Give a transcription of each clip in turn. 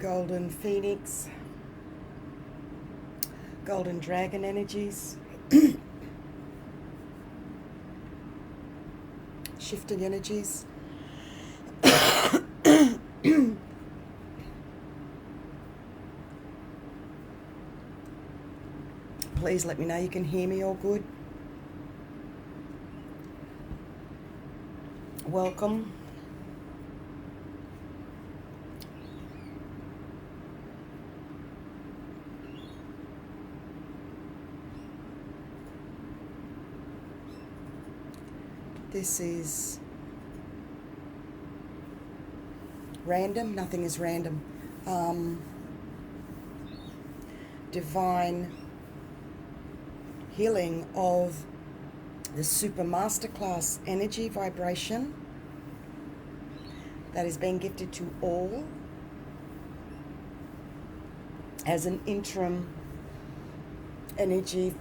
Golden Phoenix, Golden Dragon energies, shifting energies. Please let me know you can hear me all good. Welcome. This is random. Nothing is random. Divine healing of the Super Masterclass energy vibration that is being gifted to all as an interim energy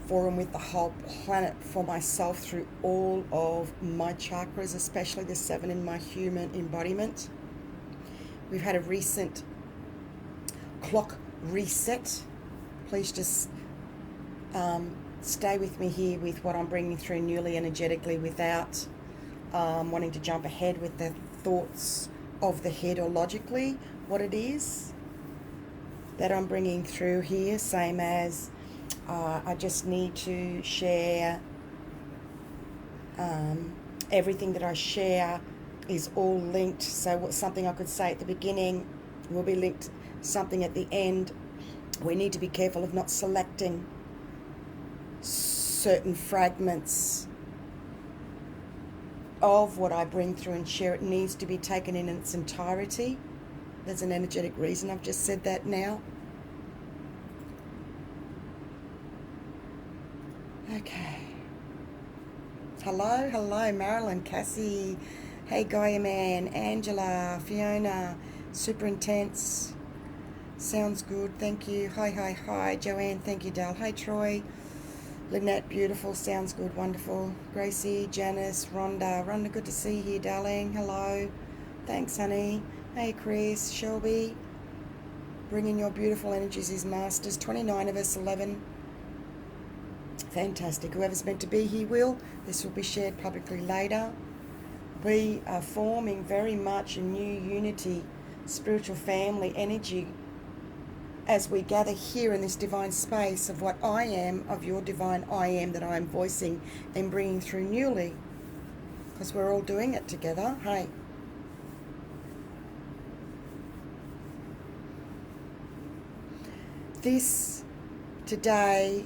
forum with the whole planet for myself through all of my chakras, especially the 7 in my human embodiment. We've had a recent clock reset. Please just stay with me here with what I'm bringing through newly energetically without wanting to jump ahead with the thoughts of the head or logically what it is that I'm bringing through here, same as I just need to share everything that I share is all linked. So something I could say at the beginning will be linked something at the end. We need to be careful of not selecting certain fragments of what I bring through and share. It needs to be taken in its entirety. There's an energetic reason I've just said that now. Okay. Hello, Marilyn, Cassie. Hey, Gaia Man, Angela, Fiona, super intense. Sounds good, thank you. Hi, Joanne, thank you, Dal. Hi, Troy. Lynette, beautiful, sounds good, wonderful. Gracie, Janice, Rhonda, good to see you here, darling. Hello. Thanks, honey. Hey, Chris, Shelby. Bringing your beautiful energies is masters. 29 of us, 11. Fantastic. Whoever's meant to be here will. This will be shared publicly later. We are forming very much a new unity, spiritual family energy as we gather here in this divine space of what I am, of your divine I am that I am voicing and bringing through newly. Because we're all doing it together. Hey. This today,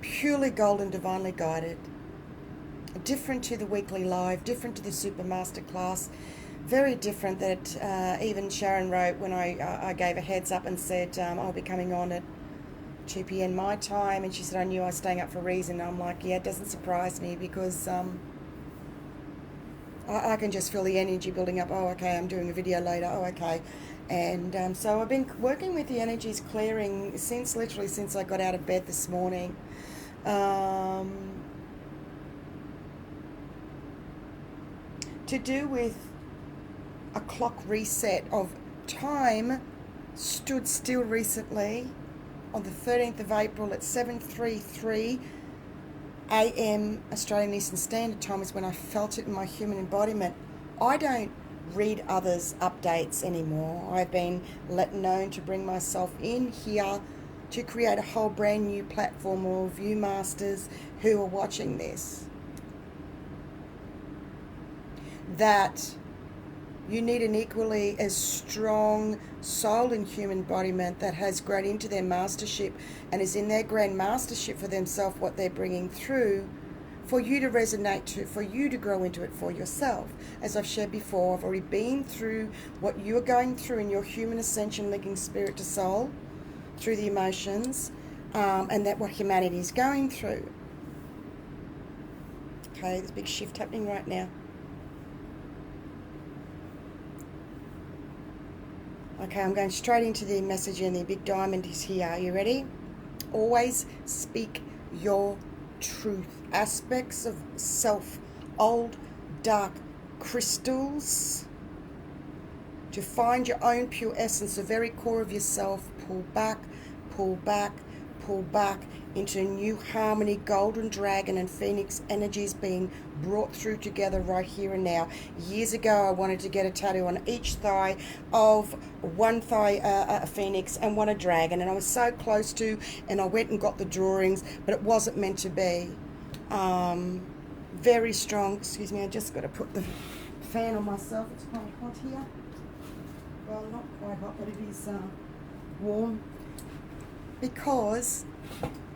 purely golden, divinely guided, different to the weekly live, different to the Super Masterclass, very different that even Sharon wrote when I gave a heads up and said I'll be coming on at 2 p.m. my time, and she said I knew I was staying up for a reason. I'm like, yeah, it doesn't surprise me because I can just feel the energy building up. Oh, okay, I'm doing a video later. Oh, okay. And so I've been working with the energies clearing literally since I got out of bed this morning. To do with a clock reset of time stood still recently on the 13th of April at 7:33 a.m. Australian Eastern Standard Time is when I felt it in my human embodiment. I don't read others' updates anymore. I've been known to bring myself in here to create a whole brand new platform of you masters who are watching this. That you need an equally as strong soul and human embodiment that has grown into their mastership and is in their grand mastership for themselves, what they're bringing through, for you to resonate to, for you to grow into it for yourself. As I've shared before, I've already been through what you're going through in your human ascension, linking spirit to soul through the emotions, and that what humanity is going through. Okay, there's a big shift happening right now. Okay, I'm going straight into the message, and the big diamond is here. Are you ready? Always speak your truth. Aspects of self, old, dark crystals, to find your own pure essence, the very core of yourself. Pull back, pull back, pull back into new harmony, golden dragon and phoenix energies being brought through together right here and now. Years ago, I wanted to get a tattoo on each thigh of one thigh a phoenix and one a dragon, and I was so close to, and I went and got the drawings, but it wasn't meant to be. Very strong. Excuse me, I just got to put the fan on myself. It's quite hot here. Well, not quite hot, but it is warm. Because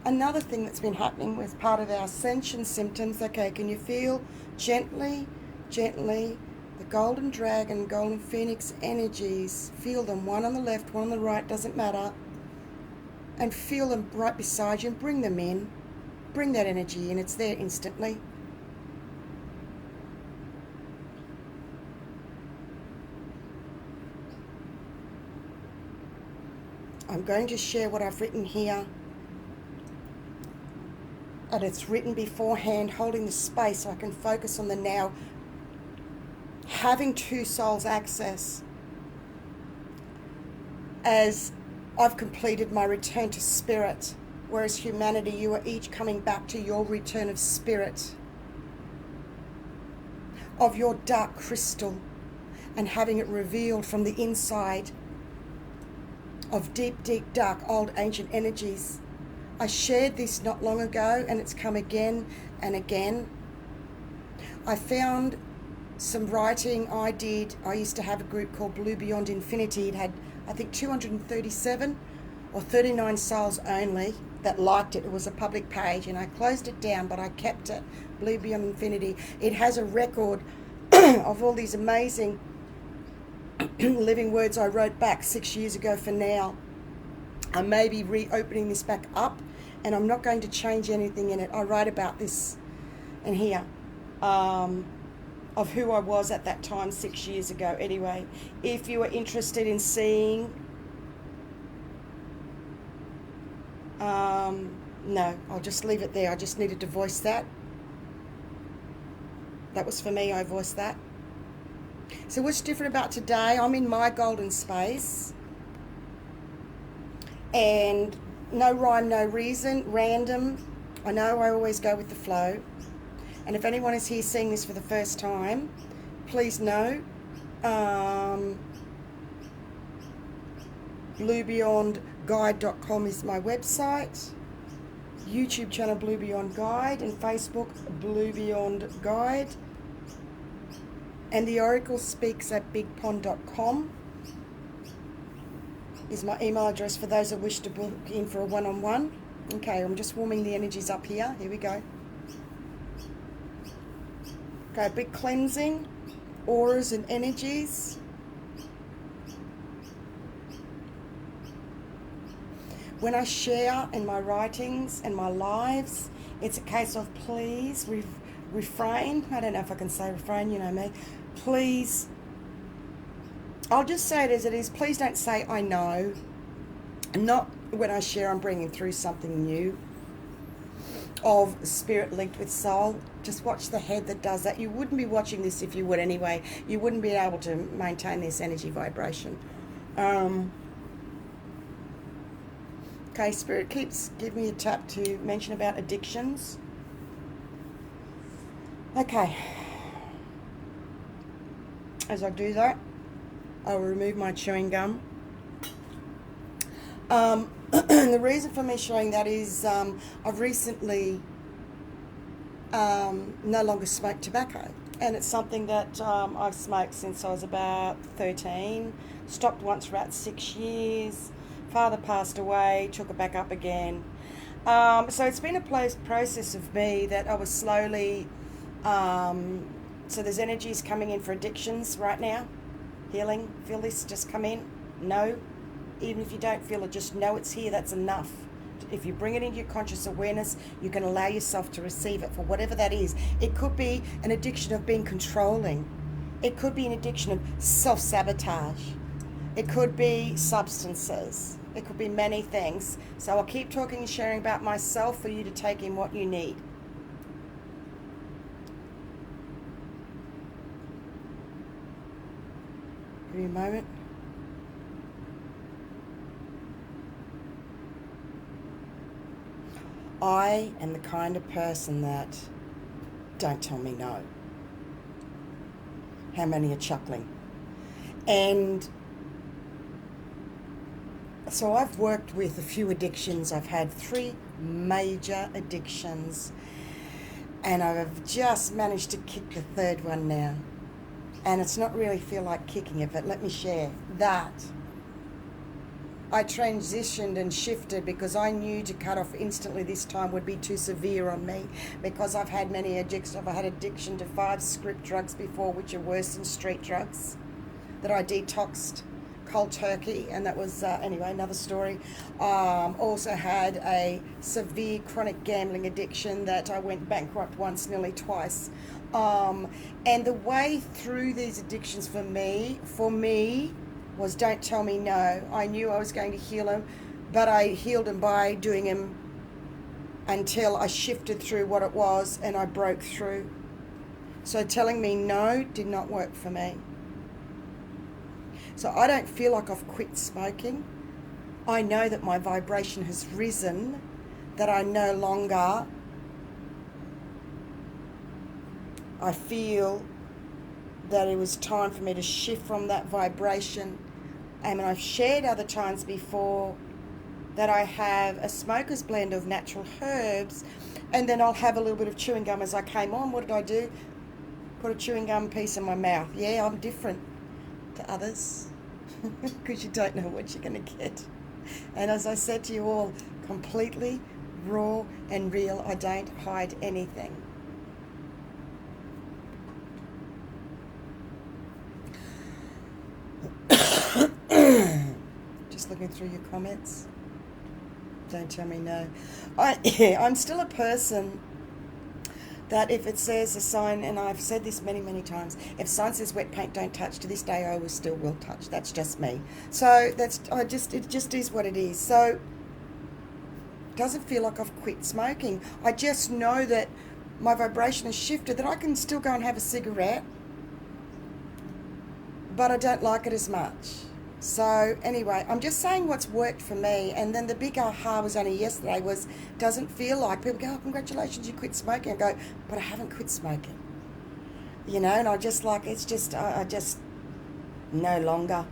another thing that's been happening with part of our ascension symptoms, okay, can you feel gently, gently, the golden dragon, golden phoenix energies, feel them, one on the left, one on the right, doesn't matter, and feel them right beside you and bring them in. Bring that energy in, it's there instantly. I'm going to share what I've written here. And it's written beforehand, holding the space so I can focus on the now. Having two souls access as I've completed my return to spirit, whereas humanity, you are each coming back to your return of spirit, of your dark crystal, and having it revealed from the inside of deep, deep, dark, old, ancient energies. I shared this not long ago, and it's come again and again. I found some writing I did. I used to have a group called Blue Beyond Infinity. It had, I think, 237 or 39 souls only that liked it. It was a public page, and I closed it down, but I kept it, Blue Beyond Infinity. It has a record of all these amazing living words I wrote back 6 years ago for now. I may be reopening this back up, and I'm not going to change anything in it. I write about this in here, of who I was at that time 6 years ago. Anyway, if you are interested in seeing, no, I'll just leave it there. I just needed to voice that. That was for me, I voiced that. So what's different about today? I'm in my golden space, and no rhyme, no reason, random. I know I always go with the flow. And if anyone is here seeing this for the first time, please know, bluebeyondguide.com is my website, YouTube channel Blue Beyond Guide, and Facebook Blue Beyond Guide. And the Oracle speaks at bigpond.com is my email address for those that wish to book in for a one-on-one. Okay, I'm just warming the energies up here. Here we go. Okay, big cleansing, auras and energies. When I share in my writings and my lives, it's a case of please refrain. I don't know if I can say refrain, you know me. Please, I'll just say it as it is. Please don't say I know. Not when I share I'm bringing through something new of spirit linked with soul. Just watch the head that does that. You wouldn't be watching this if you would anyway. You wouldn't be able to maintain this energy vibration. Okay, Spirit keeps giving me a tap to mention about addictions. Okay. As I do that, I'll remove my chewing gum. The reason for me showing that is I've recently no longer smoked tobacco, and it's something that I've smoked since I was about 13. Stopped once for about 6 years. Father passed away, took it back up again. So it's been a process of me that I was slowly... so there's energies coming in for addictions right now. Healing. Feel this just come in. No. Even if you don't feel it, just know it's here. That's enough. If you bring it into your conscious awareness, you can allow yourself to receive it for whatever that is. It could be an addiction of being controlling. It could be an addiction of self-sabotage. It could be substances. It could be many things. So I'll keep talking and sharing about myself for you to take in what you need. Give me a moment. I am the kind of person that don't tell me no. How many are chuckling? And so I've worked with a few addictions. I've had 3 major addictions, and I've just managed to kick the 3rd one now. And it's not really feel like kicking it, but let me share that. I transitioned and shifted because I knew to cut off instantly this time would be too severe on me, because I've had many addictions. I've had addiction to 5 script drugs before, which are worse than street drugs, that I detoxed cold turkey, and that was, anyway, another story. Also had a severe chronic gambling addiction that I went bankrupt once, nearly twice. And the way through these addictions for me, was don't tell me no. I knew I was going to heal them, but I healed them by doing them until I shifted through what it was and I broke through. So telling me no did not work for me. So I don't feel like I've quit smoking. I know that my vibration has risen, that I no longer, I feel that it was time for me to shift from that vibration. And I've shared other times before that I have a smoker's blend of natural herbs, and then I'll have a little bit of chewing gum as I came on. What did I do? Put a chewing gum piece in my mouth. Yeah, I'm different to others because you don't know what you're going to get. And as I said to you all, completely raw and real. I don't hide anything. Just looking through your comments. Don't tell me no. I'm still a person that if it says a sign, and I've said this many, many times, if a sign says wet paint don't touch, to this day I still will touch. That's just me. So it just is what it is. So it doesn't feel like I've quit smoking. I just know that my vibration has shifted, that I can still go and have a cigarette, but I don't like it as much. So anyway, I'm just saying what's worked for me. And then the big aha was only yesterday was, doesn't feel like, people go, oh, congratulations, you quit smoking. I go, but I haven't quit smoking. You know, and I just like, it's just, I just no longer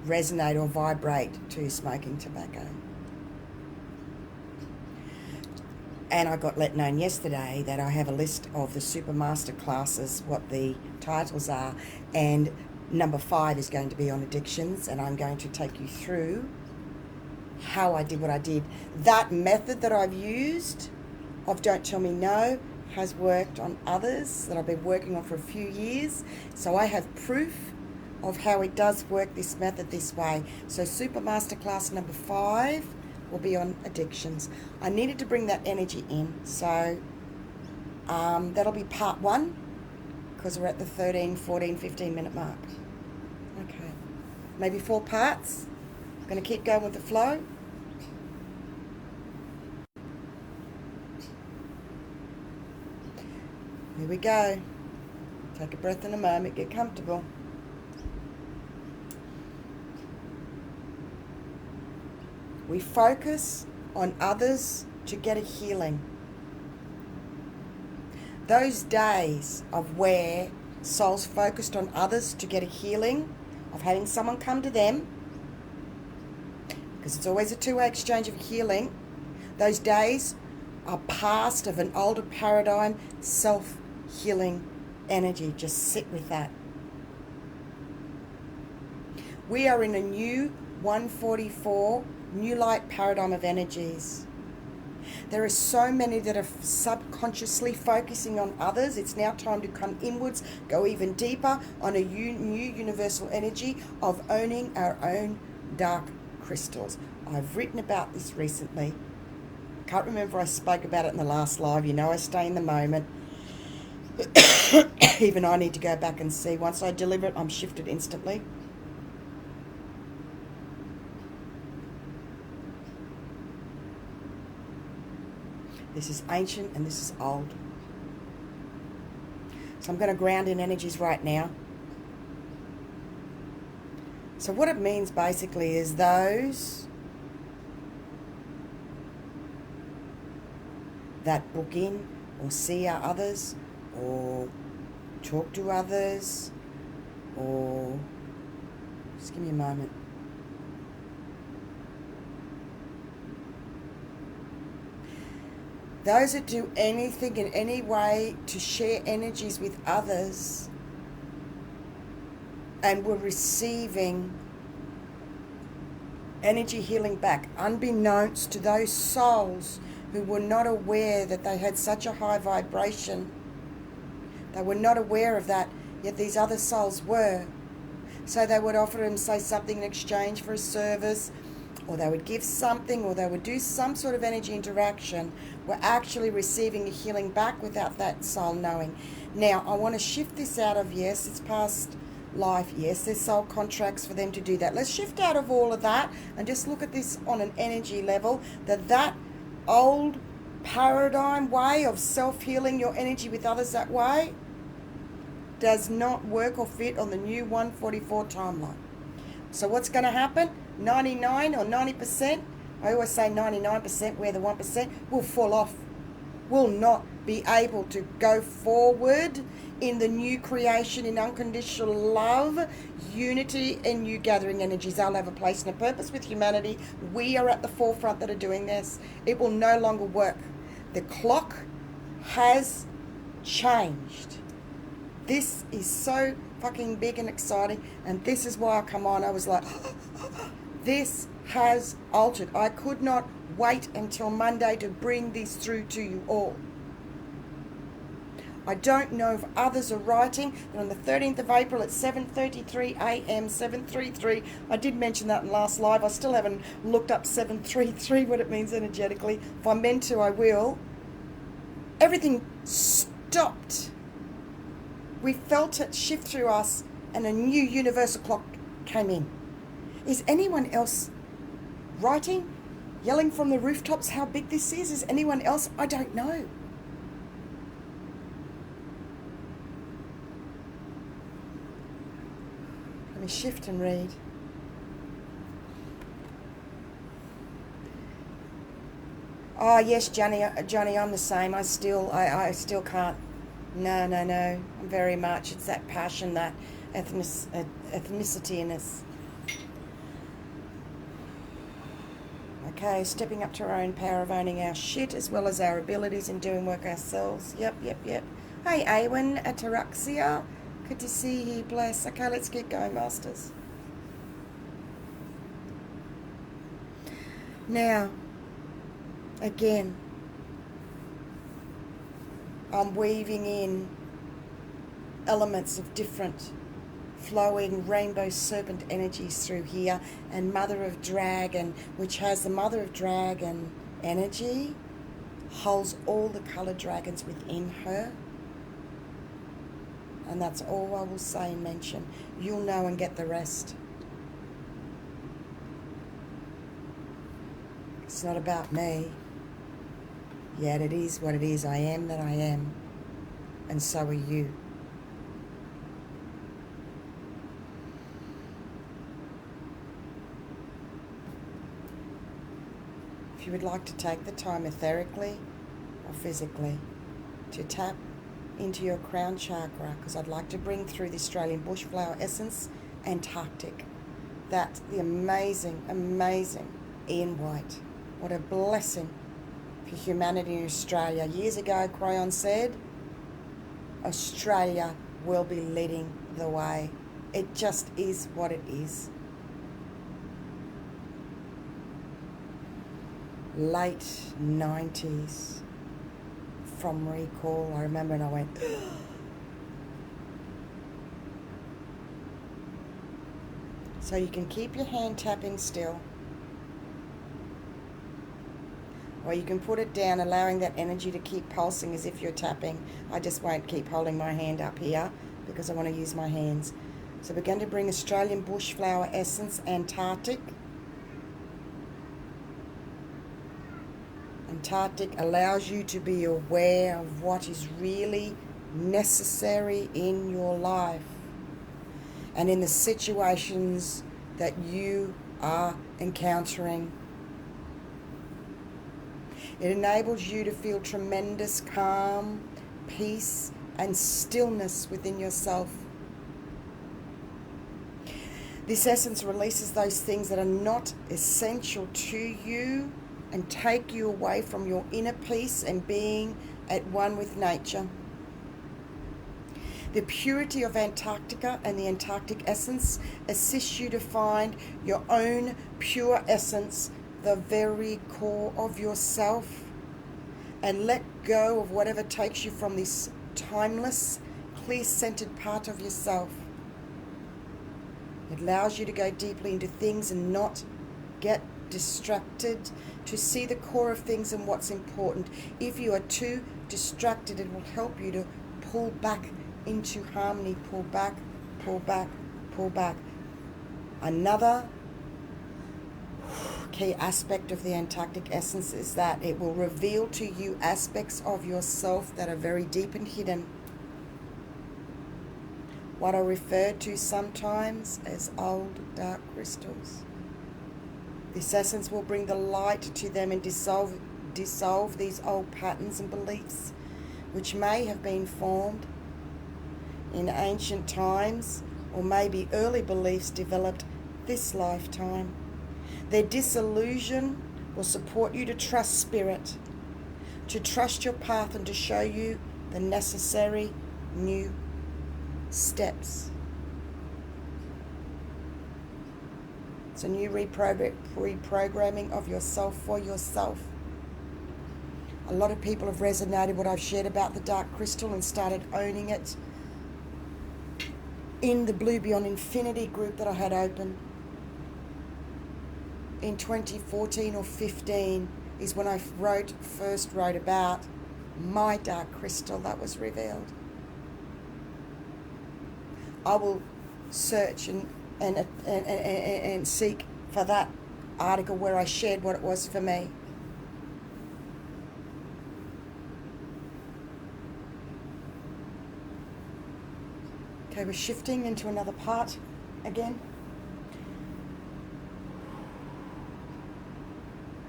resonate or vibrate to smoking tobacco. And I got let known yesterday that I have a list of the super master classes, what the titles are, and number 5 is going to be on addictions, and I'm going to take you through how I did what I did. That method that I've used of don't tell me no has worked on others that I've been working on for a few years. So I have proof of how it does work, this method, this way. So Super Masterclass number 5 will be on addictions. I needed to bring that energy in. So that'll be part 1, because we're at the 13, 14, 15 minute mark. Okay, maybe 4 parts. I'm going to keep going with the flow. Here we go. Take a breath in a moment, get comfortable. We focus on others to get a healing. Those days of where souls focused on others to get a healing, of having someone come to them, because it's always a two-way exchange of healing, those days are past of an older paradigm, self-healing energy. Just sit with that. We are in a new 144, new light paradigm of energies. There are so many that are subconsciously focusing on others. It's now time to come inwards, go even deeper on a new universal energy of owning our own dark crystals. I've written about this recently. Can't remember if I spoke about it in the last live. You know, I stay in the moment. Even I need to go back and see. Once I deliver it, I'm shifted instantly. This is ancient and this is old. So I'm going to ground in energies right now. So what it means basically is those that book in or see others or talk to others, or just give me a moment. Those that do anything in any way to share energies with others and were receiving energy healing back, unbeknownst to those souls who were not aware that they had such a high vibration. They were not aware of that, yet these other souls were. So they would offer them, say, something in exchange for a service, or they would give something, or they would do some sort of energy interaction, were actually receiving a healing back without that soul knowing. Now, I want to shift this out of, yes, it's past life, yes, there's soul contracts for them to do that. Let's shift out of all of that and just look at this on an energy level, that old paradigm way of self-healing your energy with others that way does not work or fit on the new 144 timeline. So what's going to happen? 99 or 90%, I always say 99%, where the 1% will fall off, will not be able to go forward in the new creation, in unconditional love, unity, and new gathering energies. They'll have a place and a purpose with humanity. We are at the forefront that are doing this. It will no longer work. The clock has changed. This is so fucking big and exciting, and this is why I come on. I was like, this has altered. I could not wait until Monday to bring this through to you all. I don't know if others are writing, but on the 13th of April at 7:33 a.m., 733, I did mention that in last live. I still haven't looked up 733, what it means energetically. If I'm meant to, I will. Everything stopped. We felt it shift through us, and a new universal clock came in. Is anyone else writing, yelling from the rooftops how big this is? Is anyone else? I don't know. Let me shift and read. Oh yes, Johnny, I'm the same. I still can't. No. I'm very much. It's that passion, that ethnicity in us. Okay, stepping up to our own power of owning our shit as well as our abilities and doing work ourselves. Yep. Hey, Awen, Ataraxia. Good to see you. Bless. Okay, let's keep going, Masters. Now, again, I'm weaving in elements of different flowing rainbow serpent energies through here, and Mother of Dragon, which has the Mother of Dragon energy, holds all the coloured dragons within her. And that's all I will say and mention. You'll know and get the rest. It's not about me. Yet it is what it is. I am that I am. And so are you. If you would like to take the time etherically or physically to tap into your crown chakra, because I'd like to bring through the Australian bushflower essence, Antarctic. That's the amazing Ian White. What a blessing for humanity in Australia. Years ago, Crayon said, Australia will be leading the way. It just is what it is. Late 90s. From recall, I remember, and I went, so you can keep your hand tapping still, or you can put it down, allowing that energy to keep pulsing as if you're tapping. I just won't keep holding my hand up here because I want to use my hands. So we're going to bring Australian bushflower essence, Antarctic. Antarctic allows you to be aware of what is really necessary in your life and in the situations that you are encountering. It enables you to feel tremendous calm, peace, and stillness within yourself. This essence releases those things that are not essential to you and take you away from your inner peace and being at one with nature. The purity of Antarctica and the Antarctic essence assists you to find your own pure essence, the very core of yourself, and let go of whatever takes you from this timeless, clear-centered part of yourself. It allows you to go deeply into things and not get distracted, to see the core of things and what's important. If you are too distracted, it will help you to pull back into harmony, pull back, pull back, pull back. Another key aspect of the Antarctic essence is that it will reveal to you aspects of yourself that are very deep and hidden. What are referred to sometimes as old dark crystals. This essence will bring the light to them and dissolve these old patterns and beliefs which may have been formed in ancient times, or maybe early beliefs developed this lifetime. Their disillusion will support you to trust spirit, to trust your path, and to show you the necessary new steps. It's a new reprogramming of yourself for yourself. A lot of people have resonated what I've shared about the dark crystal and started owning it in the Blue Beyond Infinity group that I had open in 2014 or 15 is when I first wrote about my dark crystal that was revealed. I will search and seek for that article where I shared what it was for me. Okay, we're shifting into another part again.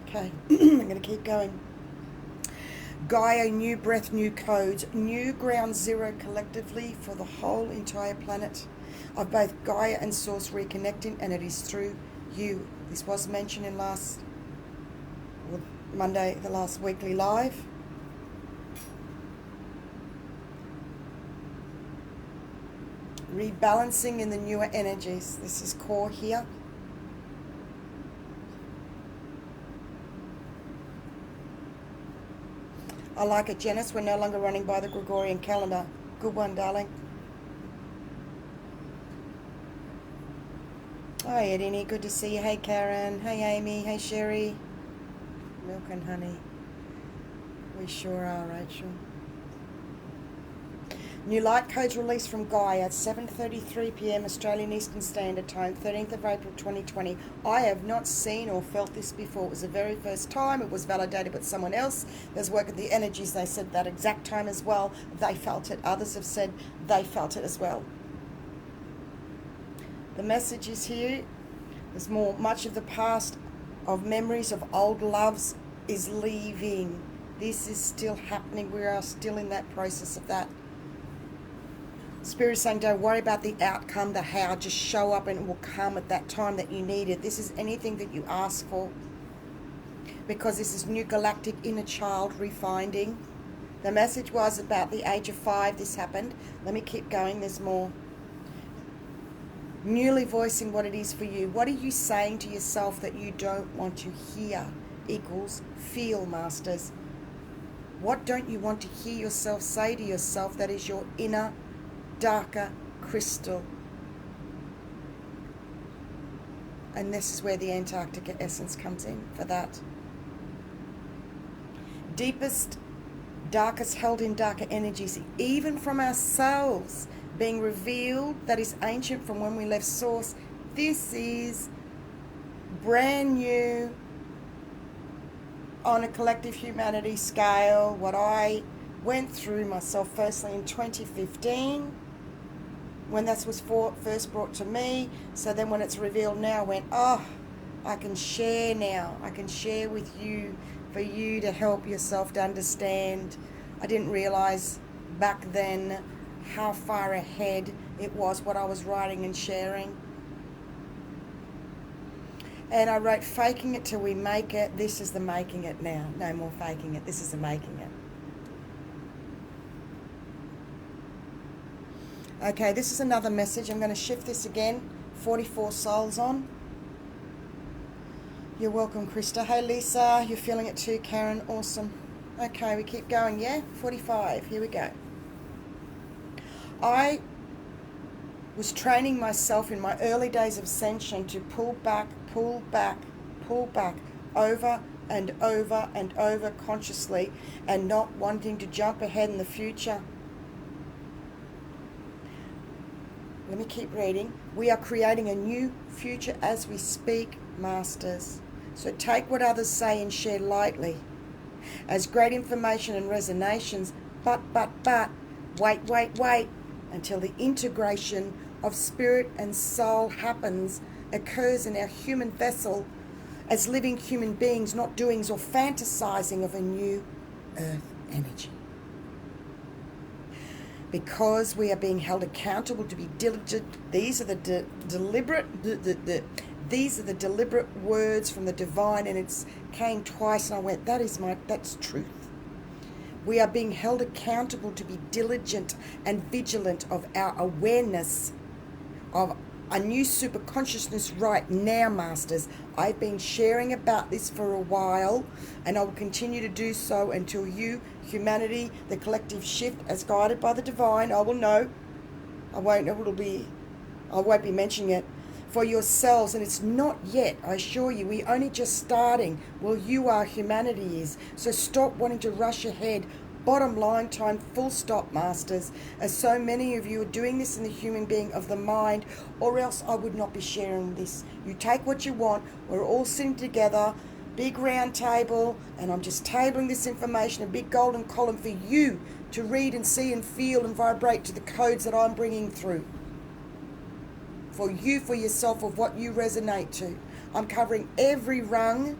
Okay, I'm going to keep going. Gaia, new breath, new codes, new ground zero collectively for the whole entire planet of both Gaia and Source reconnecting, and it is through you. This was mentioned in Monday, the last weekly live. Rebalancing in the newer energies. This is core here. I like it, Janice. We're no longer running by the Gregorian calendar. Good one, darling. Hi, Edini. Good to see you. Hey, Karen. Hey, Amy. Hey, Sherry. Milk and honey. We sure are, Rachel. New light codes released from Gaia at 7:33 p.m. Australian Eastern Standard Time, 13th of April 2020. I have not seen or felt this before. It was the very first time. It was validated with someone else. There's work at the energies. They said that exact time as well. They felt it. Others have said they felt it as well. The message is here. There's much of the past of memories of old loves is leaving. This is still happening. We are still in that process of that. Spirit is saying, don't worry about the outcome, the how. Just show up and it will come at that time that you need it. This is anything that you ask for. Because this is new galactic inner child refinding. The message was about the age of 5 this happened. Let me keep going. There's more. Newly voicing what it is for you. What are you saying to yourself that you don't want to hear? Equals feel, masters. What don't you want to hear yourself say to yourself that is your inner darker crystal? And this is where the Antarctica essence comes in for that. Deepest, darkest, held in darker energies, even from ourselves, being revealed, that is ancient from when we left Source. This is brand new on a collective humanity scale. What I went through myself firstly in 2015 when that was first brought to me. So then when it's revealed now, I went, oh, I can share now. I can share with you for you to help yourself to understand. I didn't realize back then how far ahead it was what I was writing and sharing. And I wrote, faking it till we make it. This is the making it now. No more faking it. This is the making it. Okay, this is another message. I'm going to shift this again. 44 souls on. You're welcome, Krista. Hey, Lisa. You're feeling it too, Karen. Awesome. Okay, we keep going, yeah? 45. Here we go. I was training myself in my early days of Ascension to pull back, over and over and over consciously, and not wanting to jump ahead in the future. Let me keep reading. We are creating a new future as we speak, Masters. So take what others say and share lightly as great information and resonations, but, wait, until the integration of spirit and soul occurs in our human vessel as living human beings, not doings or fantasizing of a new earth energy. Because we are being held accountable to be diligent, these are the deliberate words from the divine, and it came twice, and I went, that's truth. We are being held accountable to be diligent and vigilant of our awareness of a new super consciousness right now, Masters. I've been sharing about this for a while, and I will continue to do so until you, humanity, the collective shift as guided by the divine, I will know. I won't be mentioning it for yourselves, and it's not yet, I assure you. We're only just starting. Well, you are, humanity is. So stop wanting to rush ahead. Bottom line time, full stop, Masters, as so many of you are doing this in the human being of the mind, or else I would not be sharing this. You take what you want. We're all sitting together, big round table, and I'm just tabling this information, a big golden column for you to read and see and feel and vibrate to the codes that I'm bringing through. For you, for yourself, of what you resonate to. I'm covering every rung,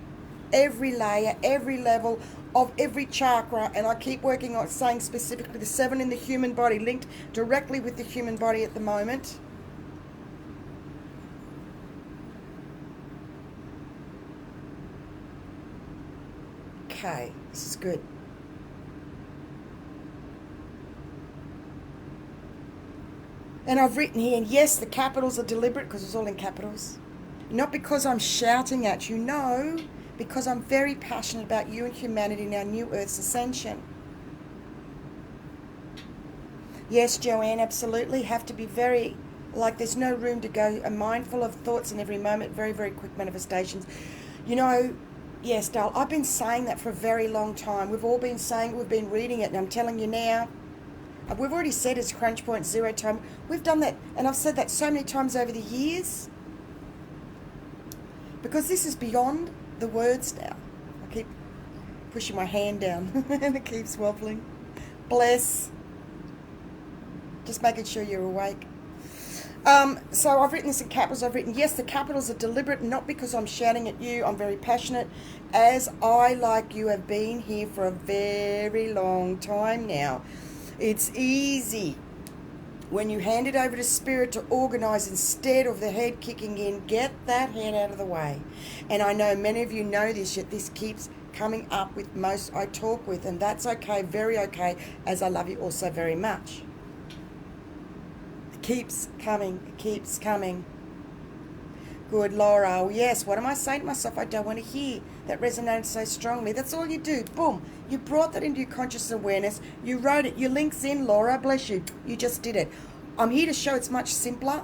every layer, every level of every chakra, and I keep working on saying specifically the 7 in the human body, linked directly with the human body at the moment. Okay, this is good. And I've written here, and yes, the capitals are deliberate because it's all in capitals. Not because I'm shouting at you, no, because I'm very passionate about you and humanity in our new Earth's ascension. Yes, Joanne, absolutely. Have to be very, there's no room to go, mindful of thoughts in every moment, very, very quick manifestations. You know, yes, Dale, I've been saying that for a very long time. We've all been saying it, we've been reading it, and I'm telling you now, we've already said it's crunch point, 0 time. We've done that, and I've said that so many times over the years, because this is beyond the words now. I keep pushing my hand down and it keeps wobbling. Bless. Just making sure you're awake. So I've written this in capitals. I've written, yes, the capitals are deliberate, not because I'm shouting at you. I'm very passionate, as I, like you, have been here for a very long time now. It's easy when you hand it over to spirit to organize instead of the head kicking in. Get that head out of the way. And I know many of you know this, yet this keeps coming up with most I talk with, and that's okay, very okay, as I love you also very much. It keeps coming, it keeps coming. Good, Laura. Oh, yes, what am I saying to myself? I don't want to hear. That resonated so strongly. That's all you do. Boom. You brought that into your conscious awareness. You wrote it. Your link's in, Laura. Bless you. You just did it. I'm here to show it's much simpler.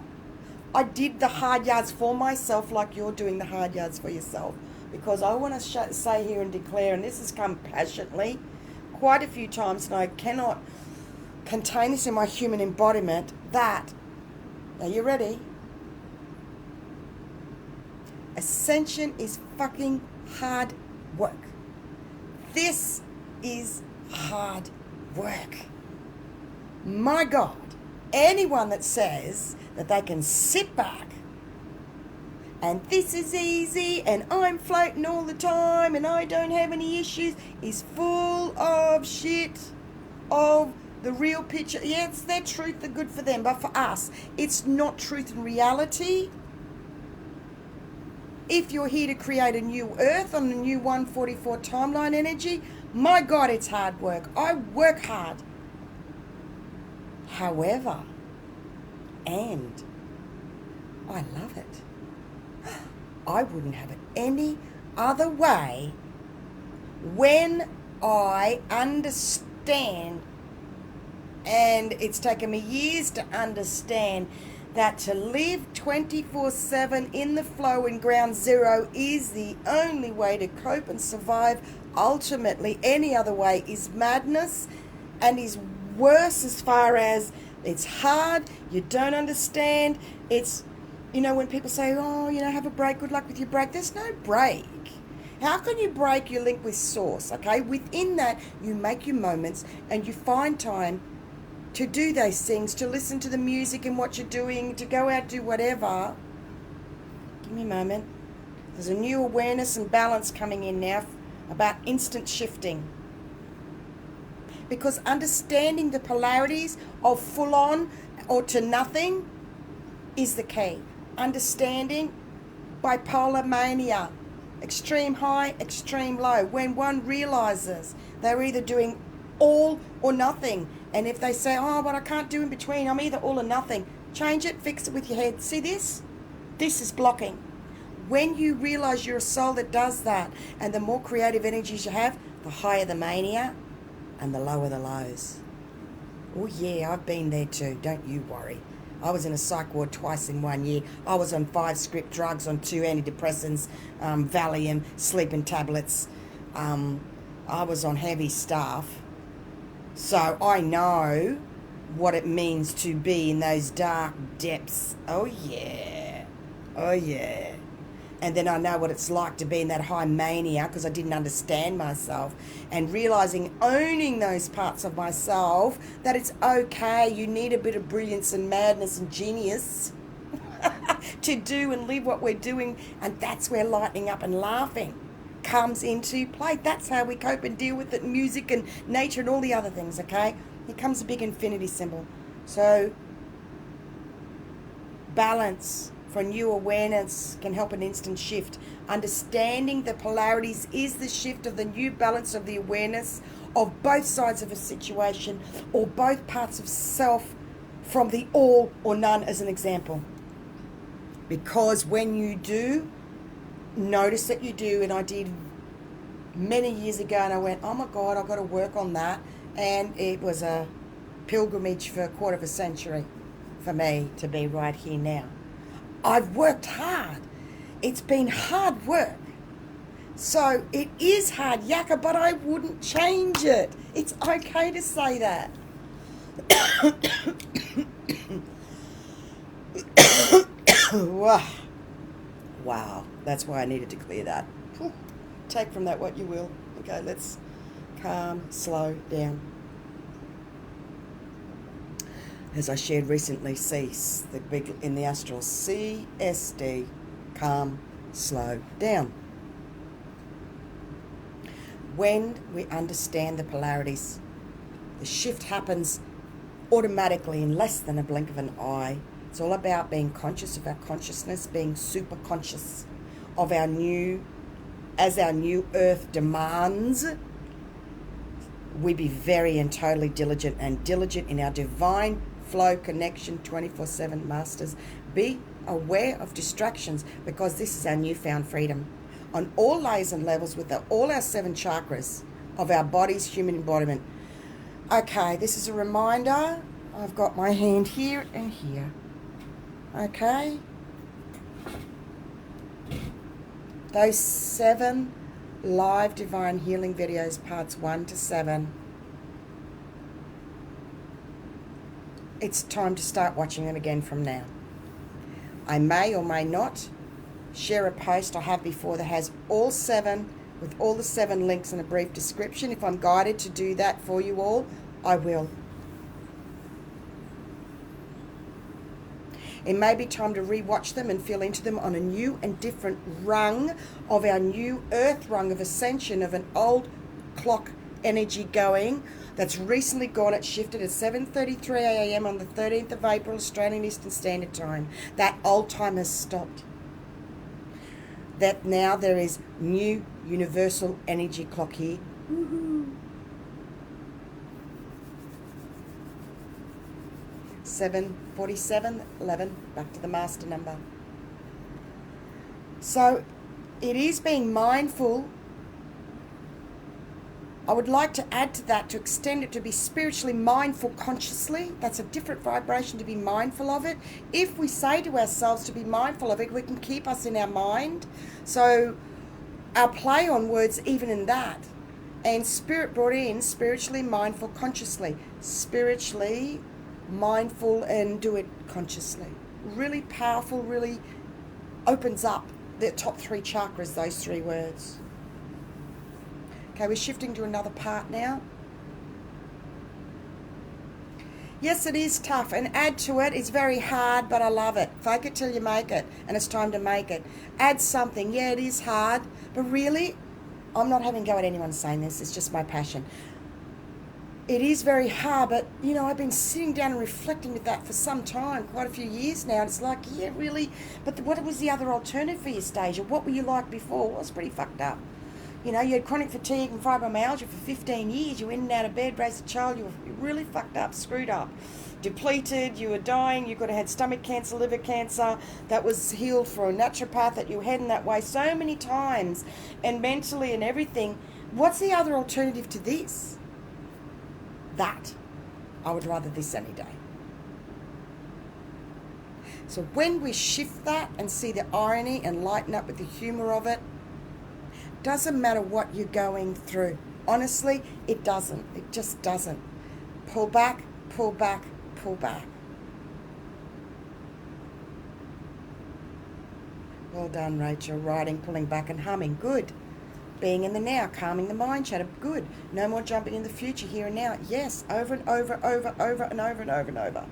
I did the hard yards for myself like you're doing the hard yards for yourself. Because I want to say here and declare, and this has come passionately quite a few times, and I cannot contain this in my human embodiment, that, are you ready? Ascension is fucking hard work. This is hard work. My God, anyone that says that they can sit back, and this is easy, and I'm floating all the time, and I don't have any issues, is full of shit of the real picture. Yeah, it's their truth, they're good for them, but for us, it's not truth and reality. If you're here to create a new earth on the new 144 timeline energy, my God, it's hard work. I work hard. However, and I love it. I wouldn't have it any other way when I understand, and it's taken me years to understand, that to live 24/7 in the flow in ground zero is the only way to cope and survive. Ultimately, any other way is madness and is worse as far as it's hard, you don't understand. It's, you know, when people say, oh, you know, have a break, good luck with your break. There's no break. How can you break your link with source, okay? Within that, you make your moments and you find time to do those things, to listen to the music and what you're doing, to go out, do whatever. Give me a moment. There's a new awareness and balance coming in now about instant shifting. Because understanding the polarities of full on or to nothing is the key. Understanding bipolar mania, extreme high, extreme low. When one realizes they're either doing all or nothing. And if they say, oh, but I can't do in between, I'm either all or nothing, change it, fix it with your head. See this? This is blocking. When you realize you're a soul that does that, and the more creative energies you have, the higher the mania and the lower the lows. Oh yeah, I've been there too, don't you worry. I was in a psych ward twice in 1 year. I was on 5 script drugs, on 2 antidepressants, Valium, sleeping tablets. I was on heavy stuff. So I know what it means to be in those dark depths. Oh yeah. Oh yeah. And then I know what it's like to be in that high mania because I didn't understand myself, and realizing, owning those parts of myself, that it's okay. You need a bit of brilliance and madness and genius to do and live what we're doing. And that's where lightening up and laughing comes into play. That's how we cope and deal with it. Music and nature and all the other things, okay? Here comes a big infinity symbol. So balance for new awareness can help an instant shift. Understanding the polarities is the shift of the new balance of the awareness of both sides of a situation, or both parts of self, from the all or none as an example. Because when you do, notice that you do, and I did many years ago, and I went, oh my God, I've got to work on that. And it was a pilgrimage for a quarter of a century for me to be right here now. I've worked hard. It's been hard work. So it is hard, yakka, but I wouldn't change it. It's okay to say that. Wow, that's why I needed to clear that. Take from that what you will. Okay, let's calm, slow down. As I shared recently, cease, the big in the astral, CSD, calm, slow down. When we understand the polarities, the shift happens automatically in less than a blink of an eye. It's all about being conscious of our consciousness, being super conscious of our new, as our new earth demands, we be very and totally diligent in our divine flow connection 24/7 masters. Be aware of distractions, because this is our newfound freedom on all layers and levels with all our 7 chakras of our body's human embodiment. Okay, this is a reminder. I've got my hand here and here. Okay. Those 7 live divine healing videos, parts 1 to 7. It's time to start watching them again from now. I may or may not share a post I have before that has all 7, with all the 7 links and a brief description. If I'm guided to do that for you all, I will. It may be time to re-watch them and feel into them on a new and different rung of our new earth rung of ascension of an old clock energy going that's recently gone. It shifted at 7:33 a.m. on the 13th of April, Australian Eastern Standard Time. That old time has stopped. That now there is new universal energy clock here. Woohoo! 7:47:11, back to the master number. So it is being mindful. I would like to add to that, to extend it to be spiritually mindful consciously. That's a different vibration, to be mindful of it. If we say to ourselves to be mindful of it, we can keep us in our mind. So our play on words even in that. And Spirit brought in spiritually mindful consciously. Spiritually mindful and do it consciously. Really powerful, really opens up the top 3 chakras, those 3 words. Okay, we're shifting to another part now. Yes, it is tough, and add to it. It's very hard, but I love it. Fake it till you make it, and it's time to make it. Add something. Yeah, it is hard, but really, I'm not having a go at anyone saying this. It's just my passion. It is very hard, but, you know, I've been sitting down and reflecting with that for some time, quite a few years now. And it's like, yeah, really, but what was the other alternative for you, Stasia? What were you like before? Well, it was pretty fucked up. You know, you had chronic fatigue and fibromyalgia for 15 years. You were in and out of bed, raised a child. You were really fucked up, screwed up, depleted. You were dying. You could have had stomach cancer, liver cancer. That was healed for a naturopath that you were heading that way so many times. And mentally and everything. What's the other alternative to this? That. I would rather this any day. So when we shift that and see the irony and lighten up with the humour of it, doesn't matter what you're going through. Honestly, it doesn't. It just doesn't. Pull back, pull back, pull back. Well done, Rachel. Writing, pulling back and humming. Good. Being in the now, calming the mind chatter. Good. No more jumping in the future, here and now. Yes, over and over, over, over and over and over and over.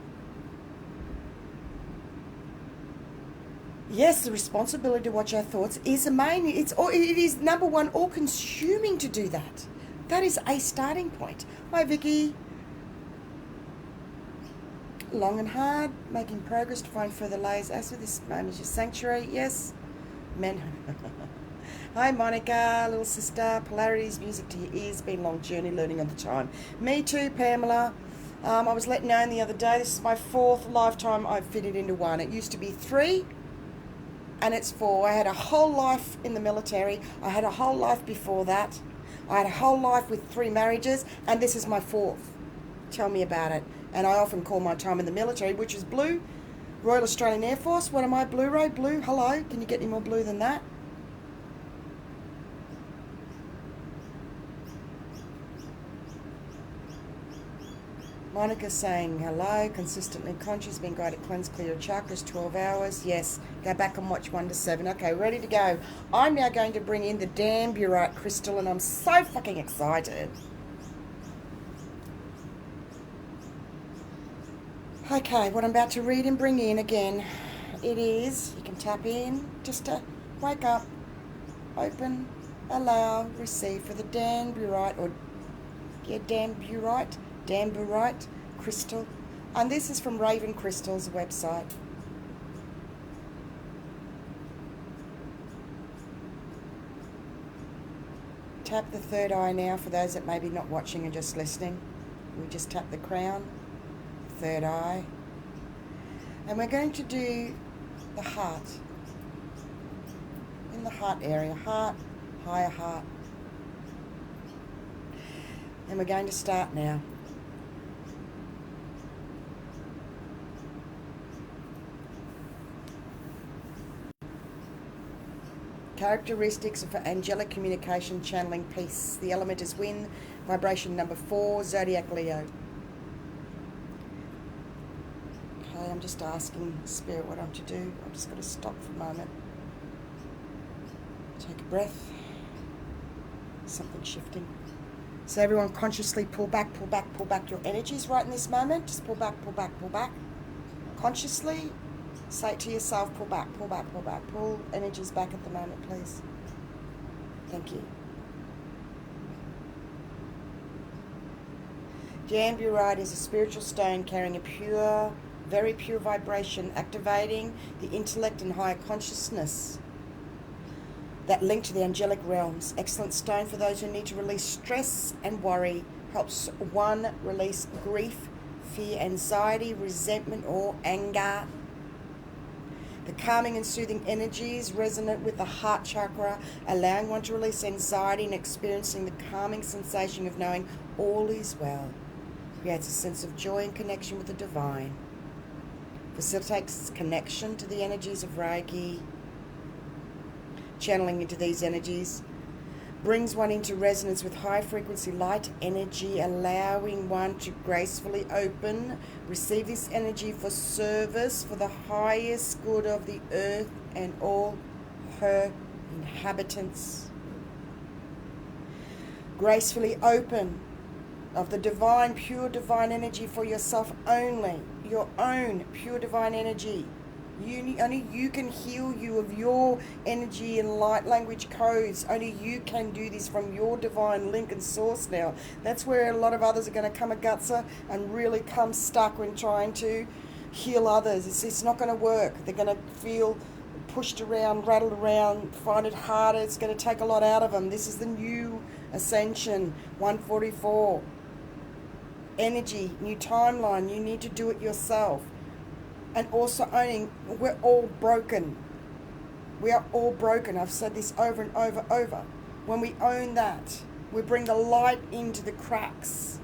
Yes, the responsibility to watch our thoughts is amazing. It is number one, all-consuming to do that. That is a starting point. Hi, Vicky. Long and hard, making progress to find further layers. As with this moment, your sanctuary. Yes. Men. Hi, Monica, little sister. Polarities, music to your ears. Been a long journey, learning on the time. Me too, Pamela. I was let known the other day. This is my 4th lifetime I've fitted into one. It used to be 3. And it's 4. I had a whole life in the military. I had a whole life before that. I had a whole life with 3 marriages, and this is my 4th. Tell me about it. And I often call my time in the military, which is blue, Royal Australian Air Force. What am I? Blue Ray? Blue? Hello? Can you get any more blue than that? Monica's saying hello, consistently conscious, been guided, cleanse, clear of chakras, 12 hours. Yes, go back and watch 1 to 7. Okay, ready to go. I'm now going to bring in the Damburite crystal, and I'm so fucking excited. Okay, what I'm about to read and bring in again, it is, you can tap in just to wake up, open, allow, receive for the Damburite, or yeah, Damburite crystal, and this is from Raven Crystal's website. Tap the third eye now for those that may be not watching and just listening. We just tap the crown, third eye, and we're going to do the heart, in the heart area, heart, higher heart, and we're going to start now. Characteristics for angelic communication, channeling, peace. The element is wind, vibration number 4, zodiac Leo. Okay, I'm just asking Spirit what I'm to do. I'm just going to stop for a moment. Take a breath. Something shifting. So everyone consciously pull back, pull back, pull back your energies right in this moment. Just pull back, pull back, pull back. Consciously. Say it to yourself, pull back, pull back, pull back. Pull energies back at the moment, please. Thank you. Jamburite is a spiritual stone carrying a pure, very pure vibration, activating the intellect and higher consciousness that link to the angelic realms. Excellent stone for those who need to release stress and worry. Helps one release grief, fear, anxiety, resentment, or anger. The calming and soothing energies resonate with the heart chakra, allowing one to release anxiety and experiencing the calming sensation of knowing all is well. Creates a sense of joy and connection with the divine. Facilitates connection to the energies of Reiki. Channeling into these energies brings one into resonance with high frequency light energy, allowing one to gracefully open, receive this energy for service for the highest good of the earth and all her inhabitants. Gracefully open of the divine, pure divine energy for yourself only, your own pure divine energy. Only you can heal you of your energy and light language codes. Only you can do this from your divine link and source now. That's where a lot of others are going to come a gutser and really come stuck when trying to heal others. It's not going to work. They're going to feel pushed around, rattled around, find it harder. It's going to take a lot out of them. This is the new Ascension 144. Energy, new timeline. You need to do it yourself. And also owning, we're all broken. We are all broken. I've said this over and over. When we own that, we bring the light into the cracks.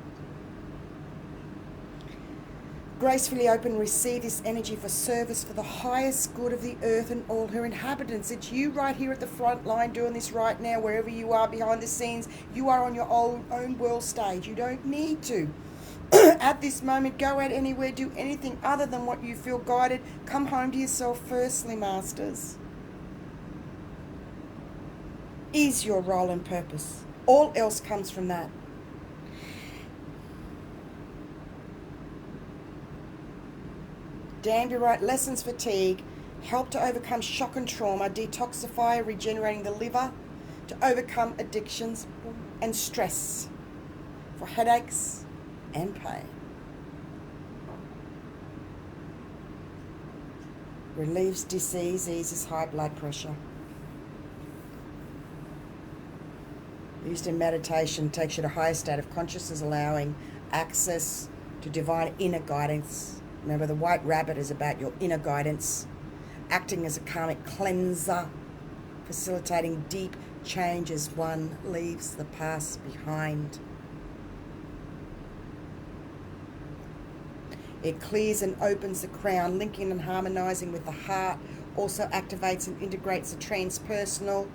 Gracefully open, receive this energy for service for the highest good of the earth and all her inhabitants. It's you right here at the front line doing this right now, wherever you are behind the scenes. You are on your own world stage. You don't need to. At this moment, go out anywhere, do anything other than what you feel guided. Come home to yourself firstly, Masters. Is your role and purpose. All else comes from that. Jamburite lessens fatigue, help to overcome shock and trauma, detoxify, regenerating the liver, to overcome addictions and stress, for headaches and pain. Relieves disease, eases high blood pressure. Used in meditation, takes you to a higher state of consciousness, allowing access to divine inner guidance. Remember, the white rabbit is about your inner guidance, acting as a karmic cleanser, facilitating deep change as one leaves the past behind. It clears and opens the crown, linking and harmonizing with the heart. Also activates and integrates the transpersonal.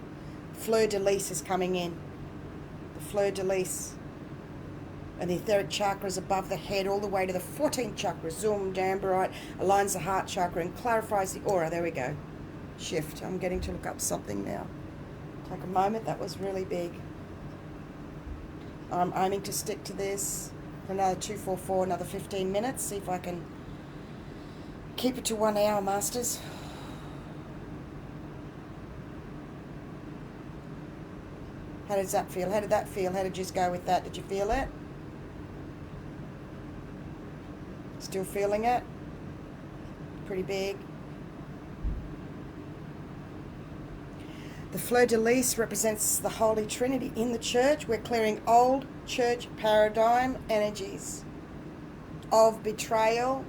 Fleur-de-lis is coming in. The fleur-de-lis. And the etheric chakra is above the head, all the way to the 14th chakra. Zoom, Jamburite, aligns the heart chakra and clarifies the aura. There we go. Shift. I'm getting to look up something now. Take a moment. That was really big. I'm aiming to stick to this for another 244, another 15 minutes. See if I can keep it to 1 hour, Masters. How does that feel? How did that feel? How did you just go with that? Did you feel it? Still feeling it? Pretty big. The fleur-de-lis represents the Holy Trinity in the church. We're clearing old church paradigm energies of betrayal,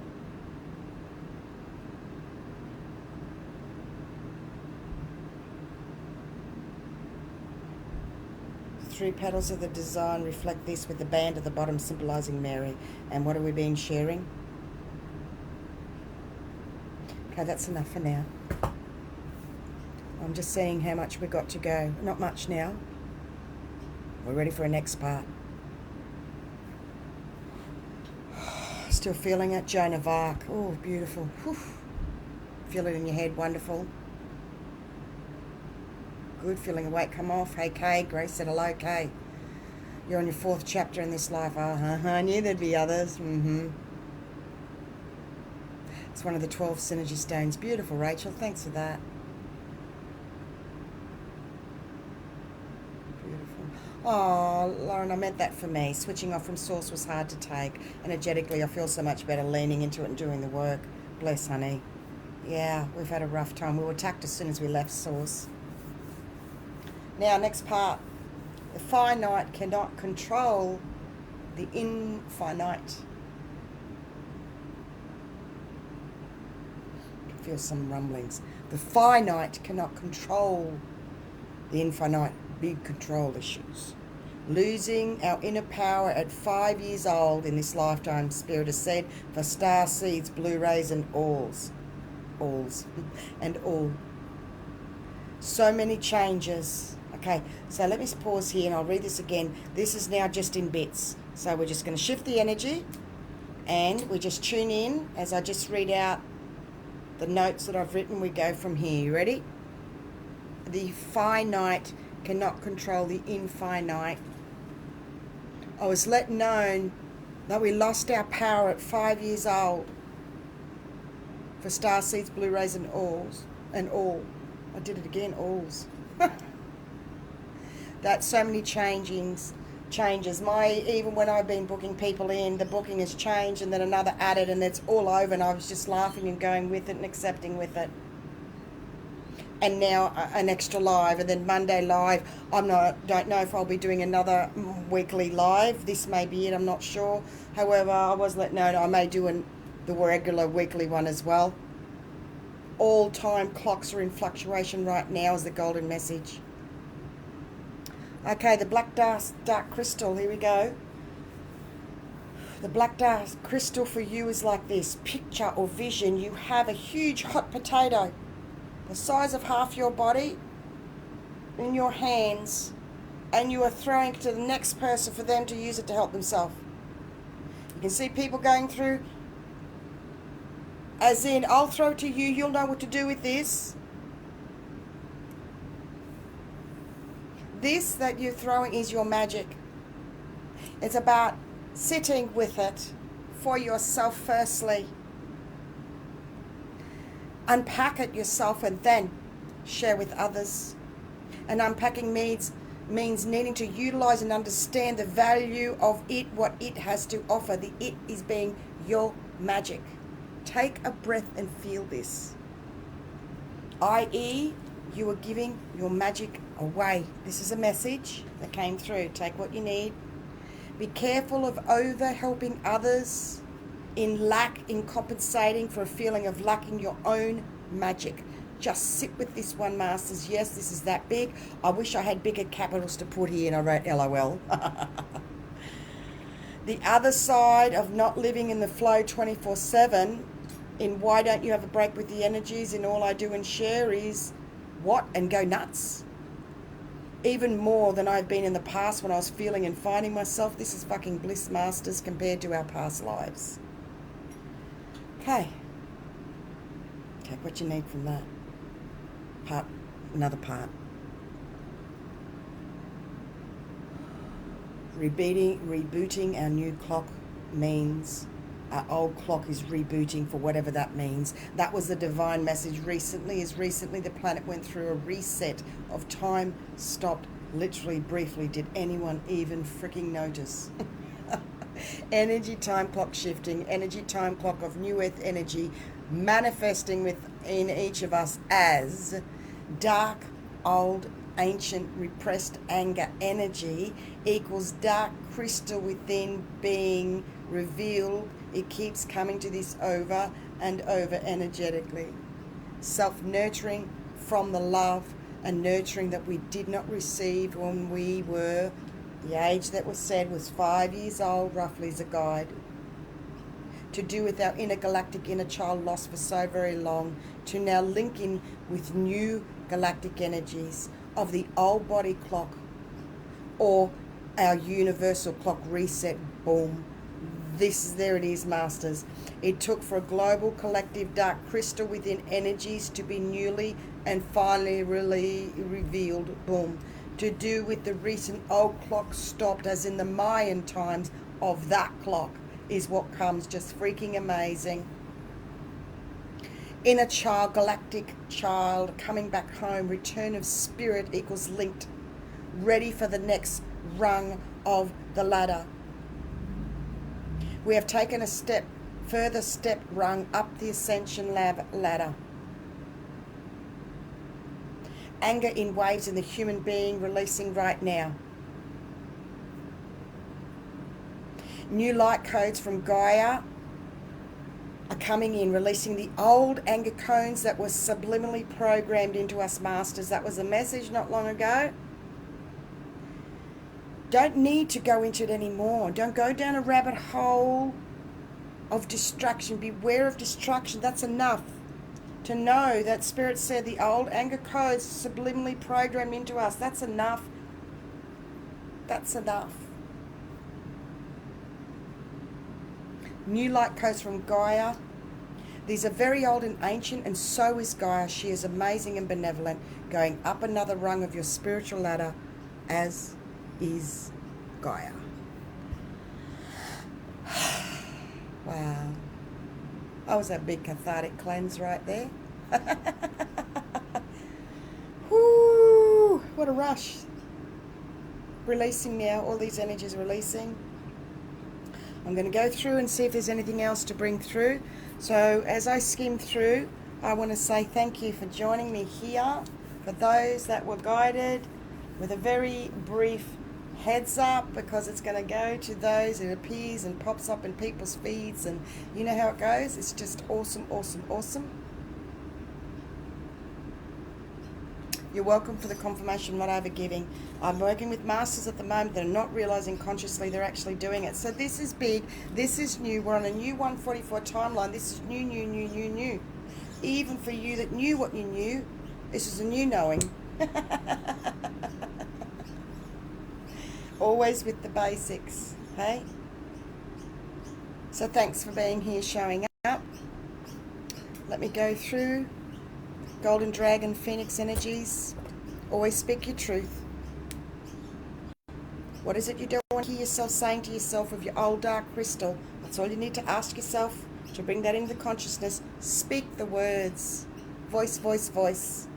the 3 petals of the design reflect this, with the band at the bottom symbolizing Mary. And what are we being sharing? Okay, that's enough for now. I'm just seeing how much we got to go. Not much now. We're ready for our next part. Still feeling it. Joan of Arc. Oh, beautiful. Whew. Feel it in your head. Wonderful. Good. Feeling the weight come off. Hey, Kay. Grace said hello, Kay. You're on your 4th chapter in this life. I knew there'd be others. It's It's one of the 12 synergy stones. Beautiful, Rachel. Thanks for that. Beautiful. Oh, Lauren, I meant that for me. Switching off from Source was hard to take. Energetically, I feel so much better leaning into it and doing the work. Bless, honey. Yeah, we've had a rough time. We were attacked as soon as we left Source. Now, next part. The finite cannot control the infinite. I can feel some rumblings. The finite cannot control the infinite. Big control issues. Losing our inner power at 5 years old in this lifetime, Spirit has said, for star seeds, Blu-rays and alls. And all. So many changes. Okay, so let me pause here and I'll read this again. This is now just in bits. So we're just going to shift the energy and we just tune in as I just read out the notes that I've written. We go from here. You ready? The finite cannot control the infinite. I was let known that we lost our power at 5 years old for starseeds, Blu-rays and alls. And all. I did it again, alls. That's so many changes. Even when I've been booking people in, the booking has changed and then another added and it's all over and I was just laughing and going with it and accepting with it. And now an extra live and then Monday live. Don't know if I'll be doing another weekly live. This may be it, I'm not sure. However, I was let know I may do the regular weekly one as well. All time clocks are in fluctuation right now is the golden message. Okay, the black dark crystal, here we go. The black dark crystal for you is like this. Picture or vision, you have a huge hot potato, the size of half your body, in your hands, and you are throwing it to the next person for them to use it to help themselves. You can see people going through, as in, I'll throw it to you, you'll know what to do with this. This that you're throwing is your magic. It's about sitting with it for yourself firstly. Unpack it yourself and then share with others. And unpacking means needing to utilize and understand the value of it, what it has to offer. The it is being your magic. Take a breath and feel this. I.e., you are giving your magic away. This is a message that came through. Take what you need. Be careful of over-helping others in compensating for a feeling of lacking your own magic. Just sit with this one, Masters. Yes, this is that big. I wish I had bigger capitals to put here and I wrote LOL. The other side of not living in the flow 24/7 in why don't you have a break with the energies in all I do and share is what? And go nuts. Even more than I've been in the past when I was feeling and finding myself. This is fucking bliss, Masters, compared to our past lives. Okay. Take what you need from that. Another part. Rebooting our new clock means our old clock is rebooting for whatever that means. That was the divine message recently. The planet went through a reset of time stopped literally briefly. Did anyone even freaking notice? Energy time clock shifting, energy time clock of new earth energy manifesting within each of us as dark, old, ancient, repressed anger energy equals dark crystal within being revealed. It keeps coming to this over and over energetically. Self-nurturing from the love and nurturing that we did not receive when we were, the age that was said was 5 years old, roughly as a guide. To do with our inner galactic inner child lost for so very long, to now link in with new galactic energies of the old body clock or our universal clock reset. Boom. There it is, Masters. It took for a global collective dark crystal within energies to be newly and finally really revealed. Boom. To do with the recent old clock stopped, as in the Mayan times of that clock, is what comes just freaking amazing. Inner child, galactic child, coming back home, return of spirit equals linked, ready for the next rung of the ladder. We have taken a further step rung up the Ascension ladder. Anger in waves in the human being releasing right now. New light codes from Gaia are coming in, releasing the old anger cones that were subliminally programmed into us masters. That was a message not long ago. Don't need to go into it anymore. Don't go down a rabbit hole of distraction. Beware of distraction. That's enough to know that Spirit said the old anger codes subliminally programmed into us. That's enough. That's enough. New light codes from Gaia. These are very old and ancient, and so is Gaia. She is amazing and benevolent, going up another rung of your spiritual ladder, as is Gaia. Wow. That was a big cathartic cleanse right there. Whoo, what a rush. Releasing now, all these energies releasing. I'm going to go through and see if there's anything else to bring through. So as I skim through, I want to say thank you for joining me here. For those that were guided, with a very brief heads up, because it's going to go to those, it appears and pops up in people's feeds, and you know how it goes. It's just awesome, awesome, awesome. You're welcome for the confirmation, not over giving. I'm working with masters at the moment that are not realizing consciously they're actually doing it. So this is big. This is new. We're on a new 144 timeline. This is new, new, new, new, new. Even for you that knew what you knew, this is a new knowing. Always with the basics, hey? So thanks for being here, showing up. Let me go through. Golden Dragon, Phoenix energies. Always speak your truth. What is it you don't want to hear yourself saying to yourself with your old dark crystal? That's all you need to ask yourself to bring that into consciousness. Speak the words. Voice, voice, voice.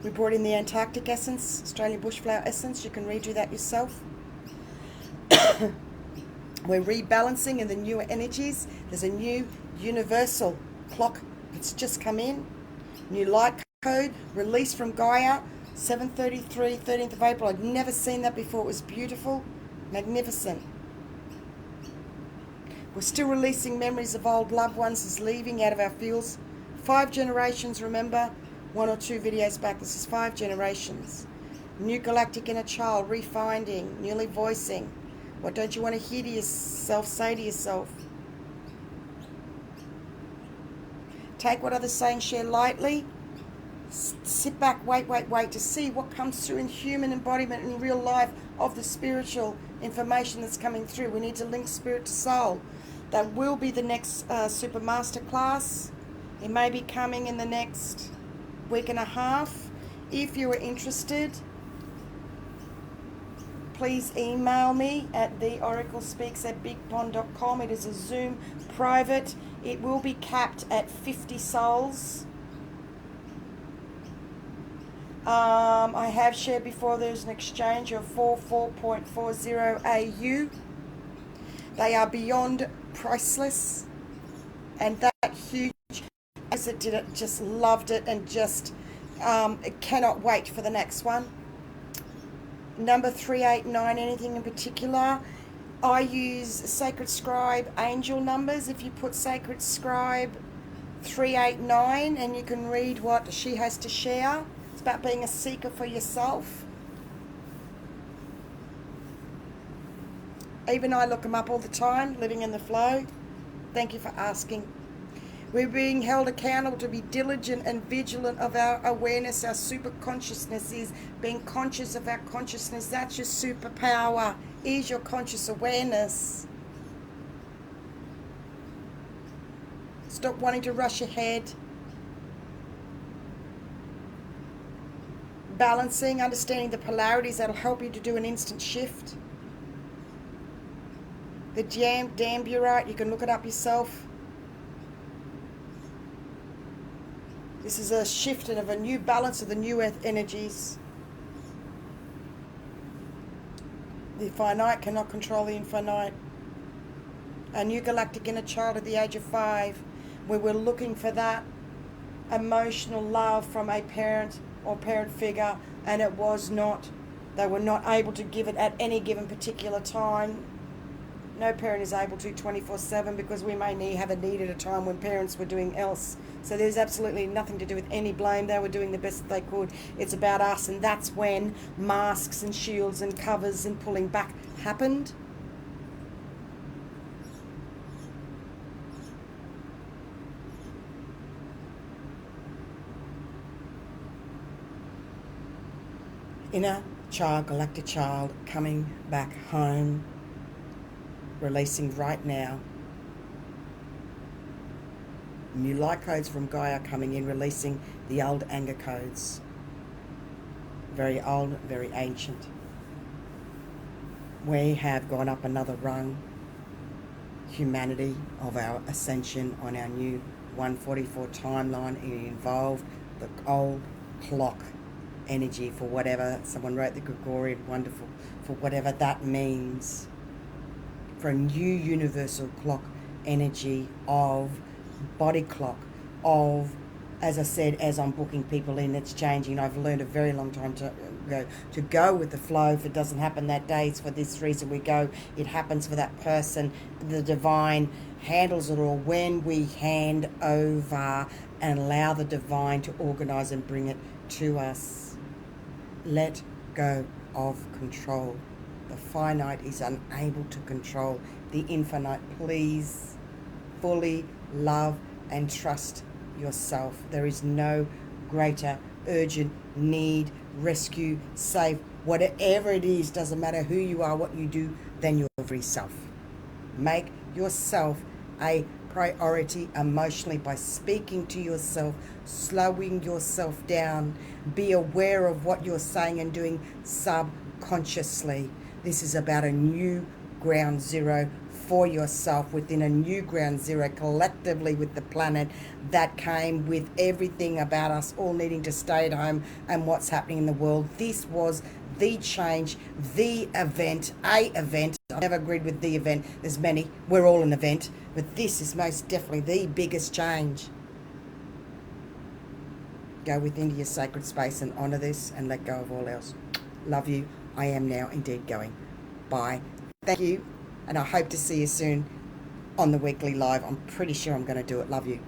We brought in the Antarctic essence, Australian bushflower essence. You can redo that yourself. We're rebalancing in the newer energies. There's a new universal clock that's just come in. New light code released from Gaia, 7:33, 13th of April. I'd never seen that before. It was beautiful, magnificent. We're still releasing memories of old loved ones as leaving out of our fields. 5 generations, remember? 1 or 2 videos back. This is 5 generations. New galactic inner child, refinding, newly voicing. What don't you want to hear to yourself, say to yourself? Take what others say and share lightly. Sit back, wait to see what comes through in human embodiment in real life of the spiritual information that's coming through. We need to link spirit to soul. That will be the next Super Masterclass. It may be coming in the next week and a half. If you are interested, please email me at theoraclespeaks@bigpond.com. It is a Zoom private. It will be capped at 50 souls. I have shared before there's an exchange of 44.40 AU. They are beyond priceless, and that huge as it did it, just loved it, and just cannot wait for the next one. Number 389, anything in particular? I use Sacred Scribe angel numbers. If you put Sacred Scribe 389, and you can read what she has to share. It's about being a seeker for yourself. Even I look them up all the time, living in the flow. Thank you for asking. We're being held accountable to be diligent and vigilant of our awareness. Our super consciousness is being conscious of our consciousness. That's your superpower, is your conscious awareness. Stop wanting to rush ahead. Balancing, understanding the polarities that'll help you to do an instant shift. The Damburite, you can look it up yourself. This is a shift and of a new balance of the new earth energies. The finite cannot control the infinite. A new galactic inner child at the age of 5, where we're looking for that emotional love from a parent or parent figure, and it was not. They were not able to give it at any given particular time. No parent is able to 24/7, because we may have a need at a time when parents were doing else. So there's absolutely nothing to do with any blame. They were doing the best that they could. It's about us, and that's when masks and shields and covers and pulling back happened. Inner child, galactic child, coming back home, releasing right now. New light codes from Gaia coming in, releasing the old anger codes. Very old, very ancient. We have gone up another rung, humanity, of our ascension on our new 144 timeline. It involved the old clock energy, for whatever someone wrote, the Gregorian, wonderful, for whatever that means, for a new universal clock energy of body clock, of, as I said, as I'm booking people in, it's changing. I've learned a very long time to go with the flow. If it doesn't happen that day, it's for this reason we go. It happens for that person. The divine handles it all when we hand over and allow the divine to organize and bring it to us. Let go of control. The finite is unable to control the infinite. Please fully love and trust yourself. There is no greater urgent need, rescue, save, whatever it is, doesn't matter who you are, what you do, than your very self. Make yourself a priority emotionally by speaking to yourself, slowing yourself down. Be aware of what you're saying and doing subconsciously. This is about a new ground zero for yourself, within a new ground zero collectively with the planet, that came with everything about us all needing to stay at home and what's happening in the world. This was the change, the event, a event. I've never agreed with the event. There's many. We're all an event. But this is most definitely the biggest change. Go within your sacred space and honour this and let go of all else. Love you. I am now indeed going. Bye. Thank you. And I hope to see you soon on the weekly live. I'm pretty sure I'm going to do it. Love you.